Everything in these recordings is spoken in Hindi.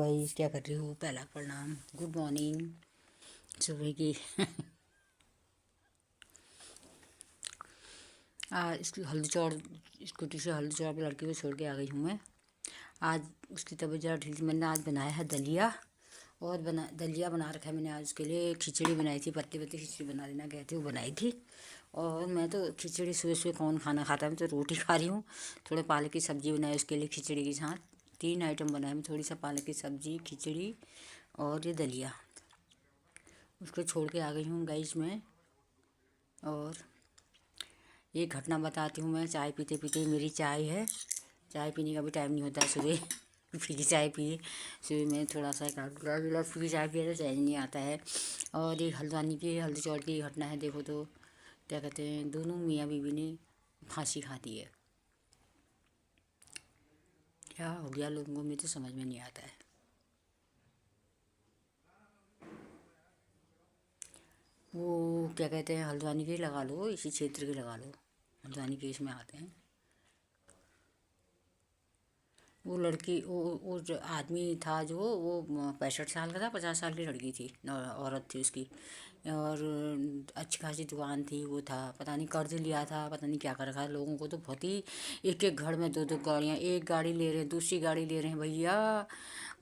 गाइस, क्या कर रही हो? पहला प्रणाम, गुड मॉर्निंग सुबह की। इसकी हल्दी चौड़ स्कूटी से हल्दी चौड़ पे लड़की को छोड़ के आ गई हूँ मैं। आज उसकी तबीयत ज़रा ढीली थी। मैंने आज बनाया है दलिया और दलिया बना रखा है मैंने। आज उसके लिए खिचड़ी बनाई थी, पत्ते पत्ते खिचड़ी बना देना गए थे, वो बनाई थी। और मैं तो खिचड़ी सुबह सुबह कौन खाना खाता है, मैं तो रोटी खा रही हूँ। थोड़े पालक की सब्ज़ी बनाई उसके लिए खिचड़ी के साथ। 3 आइटम बनाए मैं, थोड़ी सा पालक की सब्ज़ी, खिचड़ी और ये दलिया। उसको छोड़ के आ गई हूँ गाइस मैं। और ये घटना बताती हूँ मैं। चाय पीते पीते मेरी चाय है, चाय पीने का भी टाइम नहीं होता है सुबह। पी की चाय पिए सुबह में, थोड़ा सा एक आध गिलास पी की चाय पिए तो चैन नहीं आता है। और ये हल्द्वानी की हल्दी चौड़ की घटना है। देखो तो क्या कहते हैं, दोनों मियाँ बीवी ने फांसी खा दी है। क्या हो गया लोगों को, मुझे तो समझ में नहीं आता है। वो क्या कहते हैं, हल्द्वानी के लगा लो, इसी क्षेत्र के लगा लो, हल्द्वानी के इसमें आते हैं। वो लड़की, वो जो आदमी था जो वो 65 साल का था, 50 साल की लड़की थी, औरत थी उसकी। और अच्छी खासी दुकान थी, वो था, पता नहीं कर्ज लिया था, पता नहीं क्या कर रखा है। लोगों को तो बहुत ही, एक एक घर में दो दो गाड़ियाँ, एक गाड़ी ले रहे हैं, दूसरी गाड़ी ले रहे हैं भैया।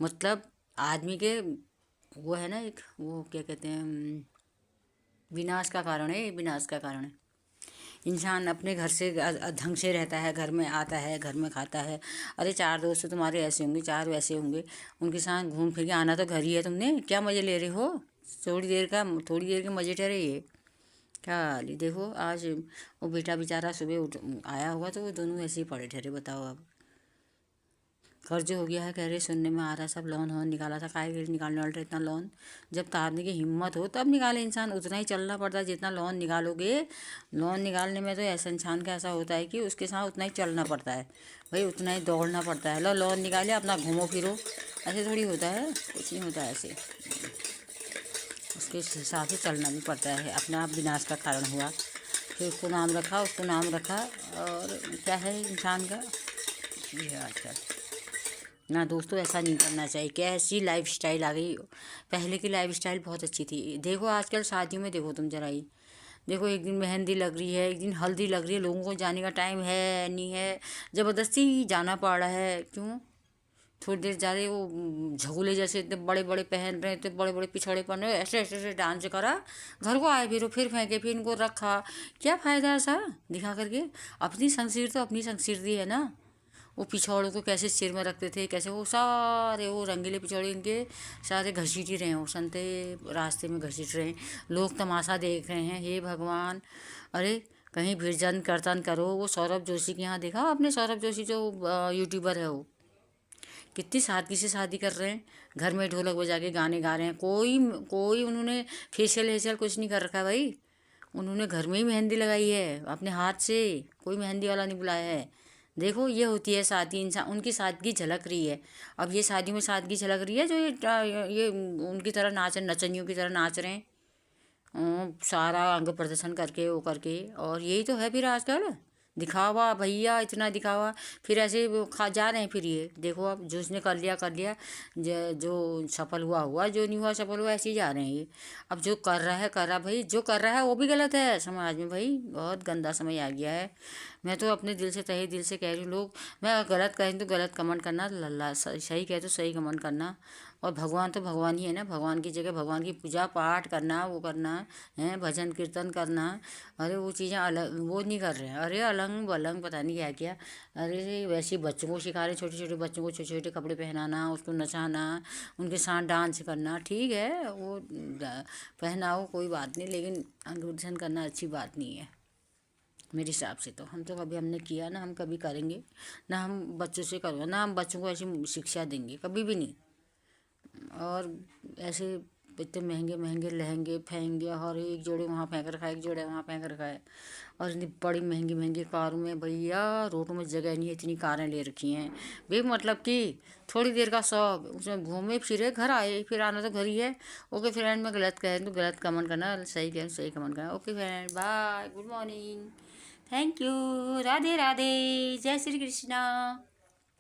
मतलब आदमी के वो है ना, एक वो क्या कहते हैं, विनाश का कारण है, विनाश का कारण है। इंसान अपने घर से ढंग से रहता है, घर में आता है, घर में खाता है। अरे 4 दोस्त तुम्हारे ऐसे होंगे, 4 वैसे होंगे, उनके साथ घूम फिर के आना तो घर ही है। तुमने क्या मज़े ले रहे हो? थोड़ी देर के मज़े ठहरे ये। क्या हाल है देखो। आज वो बेटा बेचारा सुबह आया हुआ तो वो दोनों ऐसे ही पड़े ठहरे। बताओ अब कर्ज हो गया है, कह रहे, सुनने में आ रहा है। सब लोन वोन निकाला था, काहे के लिए निकालने वाले इतना लोन? जब तारने की हिम्मत हो तब निकाले इंसान। उतना ही चलना पड़ता है जितना लोन निकालोगे। लोन निकालने में तो ऐसा इंसान का ऐसा होता है कि उसके साथ उतना ही चलना पड़ता है भाई, उतना ही दौड़ना पड़ता है। लो लोन निकाले, अपना घूमो फिरो, ऐसे थोड़ी होता है, कुछ नहीं होता ऐसे। उसके हिसाब से चलना भी पड़ता है। अपना विनाश का कारण हुआ, फिर उसको नाम रखा, उसको नाम रखा। और क्या है इंसान का ये आजकल ना। दोस्तों ऐसा नहीं करना चाहिए। कैसी लाइफ स्टाइल आ गई। पहले की लाइफ स्टाइल बहुत अच्छी थी। देखो आजकल शादियों में देखो तुम जरा ही देखो, एक दिन मेहंदी लग रही है, एक दिन हल्दी लग रही है, लोगों को जाने का टाइम है नहीं है, ज़बरदस्ती जाना पड़ रहा है। क्यों? थोड़ी देर जा रहे, वो झगुले जैसे इतने बड़े बड़े पहन रहे, इतने बड़े बड़े पिछड़े पहन रहे, ऐसे ऐसे ऐसे डांस करा, घर को आए फिर फेंके, फिर इनको रखा। क्या फ़ायदा ऐसा दिखा करके? अपनी संस्कृति तो अपनी संस्कृति है ना। वो पिछौड़ों को कैसे सिर में रखते थे, कैसे वो सारे वो रंगीले पिछौड़े इनके सारे घसीट ही रहे हैं, वो संते रास्ते में घसीट रहे हैं। लोग तमाशा देख रहे हैं। हे भगवान! अरे कहीं भीड़ कीर्तन करो। वो सौरभ जोशी के यहाँ देखा आपने? सौरभ जोशी जो यूट्यूबर है, वो कितनी सादगी से शादी कर रहे हैं, घर में ढोलक बजा के गाने गा रहे हैं। कोई कोई उन्होंने फेशियल वेशियल कुछ नहीं कर रखा है भाई। उन्होंने घर में ही मेहंदी लगाई है अपने हाथ से, कोई मेहंदी वाला नहीं बुलाया है। देखो ये होती है शादी, इंसान उनकी सादगी झलक रही है। अब ये शादी में सादगी झलक रही है जो ये उनकी तरह नचनियों की तरह नाच रहे हैं। सारा अंग प्रदर्शन करके वो करके, और यही तो है फिर आजकल दिखावा भैया, इतना दिखावा। फिर ऐसे वो खा जा रहे हैं। फिर ये देखो, अब जो उसने कर लिया, जो सफल हुआ हुआ, जो नहीं हुआ सफल हुआ, ऐसे ही जा रहे हैं ये। अब जो कर रहा है कर रहा, भाई जो कर रहा है वो भी गलत है समाज में। भाई बहुत गंदा समय आ गया है। मैं तो अपने दिल से, तहे दिल से कह रही हूँ, लोग मैं गलत कहें तो गलत कमेंट करना, लल्ला सही कहे तो सही कमेंट करना। और भगवान तो भगवान ही है ना, भगवान की जगह भगवान की पूजा पाठ करना, वो करना है, भजन कीर्तन करना। अरे वो चीज़ें अलग वो नहीं कर रहे हैं। अरे अलंग बलंग पता नहीं क्या क्या। अरे वैसे बच्चों को सिखा रहे, छोटे छोटे बच्चों को छोटे छोटे कपड़े पहनाना, उसको नचाना, उनके साथ डांस करना। ठीक है वो पहनाओ, कोई बात नहीं, लेकिन अंग प्रदर्शन करना अच्छी बात नहीं है मेरे हिसाब से। तो हम तो कभी हमने किया ना, हम कभी करेंगे ना। हम बच्चों से करो ना, हम बच्चों को ऐसी शिक्षा देंगे, कभी भी नहीं। और ऐसे इतने महंगे महंगे लहंगे फेंकेंगे, और एक जोड़े वहाँ फेंक रखा है, एक जोड़े वहाँ फेंक रखा है। और इतनी बड़ी महंगी महंगी कारों में भैया, रोडों में जगह नहीं है, इतनी कारें ले रखी हैं भाई। मतलब कि थोड़ी देर का शौक, उसमें घूमे फिरे, घर आए, फिर आना तो घर ही है। ओके फ्रेंड, मैं गलत कहें तो गलत कमेंट करना, सही कहें सही कमेंट करना। Okay friend, bye, good morning, thank you, Radhe Radhe, जय श्री कृष्णा।